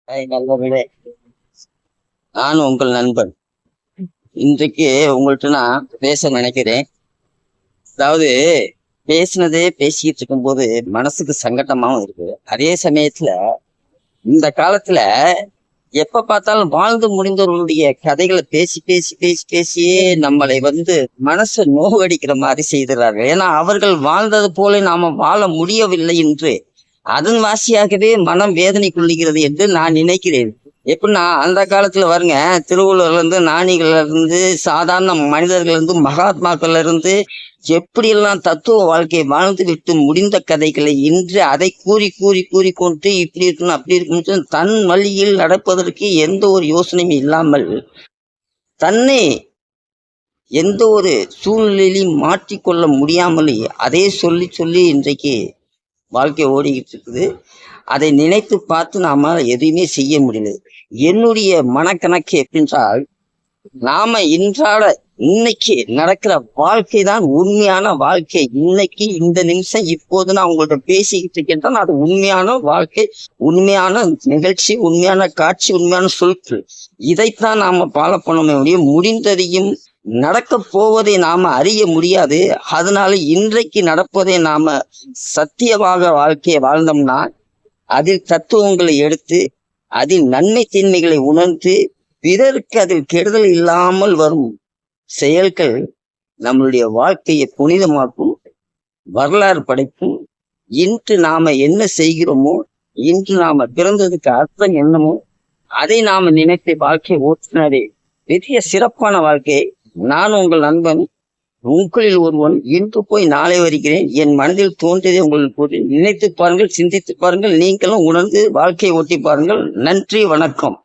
நல்லவர்களே, நான் உங்கள் நண்பன். இன்றைக்கு உங்கள்ட்ட நான் பேச நினைக்கிறேன். அதாவது பேசினதே பேசிக்கிட்டு இருக்கும்போது மனசுக்கு சங்கடமாவும் இருக்கு. அதே சமயத்துல இந்த காலத்துல எப்ப பார்த்தாலும் வாழ்ந்து முடிந்தவர்களுடைய கதைகளை பேசி பேசி பேசி பேசியே நம்மளை மனசை நோகடிக்கிற மாதிரி செய்கிறார்கள். ஏன்னா அவர்கள் வாழ்ந்தது போல நாம வாழ முடியவில்லை என்று அதன் வாசியாகவே மனம் வேதனை கொள்ளுகிறது என்று நான் நினைக்கிறேன். எப்படின்னா அந்த காலத்துல வருங்க, திருவள்ளுவர்ல இருந்து, ஞானிகள்ல இருந்து, சாதாரண மனிதர்கள் இருந்து, மகாத்மாக்கள்ல இருந்து எப்படியெல்லாம் தத்துவ வாழ்க்கையை வாழ்ந்து விட்டு முடிந்த கதைகளை இன்று அதை கூறி கூறி கூறி கொண்டு இப்படி இருக்கணும் அப்படி இருக்கணும் தன் வழியில் நடப்பதற்கு எந்த ஒரு யோசனையும் இல்லாமல் தன்னை எந்த ஒரு சூழ்நிலையிலும் மாற்றிக்கொள்ள முடியாமலே அதே சொல்லி சொல்லி இன்றைக்கு வாழ்க்கை ஓடிக்கிட்டு இருக்குது. அதை நினைத்து பார்த்து நாம எதுவுமே செய்ய முடியல. என்னுடைய மனக்கணக்கு எப்படின்றால், நாம இன்னைக்கு நடக்கிற வாழ்க்கை தான் உண்மையான வாழ்க்கை. இன்னைக்கு இந்த நிமிஷம் இப்போது நான் உங்கள்ட்ட பேசிக்கிட்டு இருக்கேன், அது உண்மையான வாழ்க்கை, உண்மையான நிகழ்ச்சி, உண்மையான காட்சி, உண்மையான சொற்கள். இதைத்தான் நாம ஃபாலோ பண்ண முடியும். முடிந்ததையும் நடக்க போவதை நாம அறிய முடியாது. அதனால இன்றைக்கு நடப்பதை நாம சத்தியமாக வாழ்க்கையை வாழ்ந்தோம்னா அதில் தத்துவங்களை எடுத்து அதில் நன்மை தீன்மைகளை உணர்ந்து பிறருக்கு அதில் கெடுதல் இல்லாமல் வரும் செயல்கள் நம்மளுடைய வாழ்க்கையை புனிதமாக்கும், வரலாறு படைக்கும். இன்று நாம என்ன செய்கிறோமோ, இன்று நாம பிறந்ததுக்கு அர்த்தம் என்னமோ அதை நாம நினைத்து வாழ்க்கையை ஓட்டினாரே பெரிய சிறப்பான வாழ்க்கை. நான் உங்கள் நண்பன், உங்களில் ஒருவன். இன்று போய் நாளை வருகிறேன். என் மனதில் தோன்றியதை உங்களுக்கு நினைத்து பாருங்கள், சிந்தித்து பாருங்கள், நீங்களும் உணர்ந்து வாழ்க்கையை ஓட்டி பாருங்கள். நன்றி, வணக்கம்.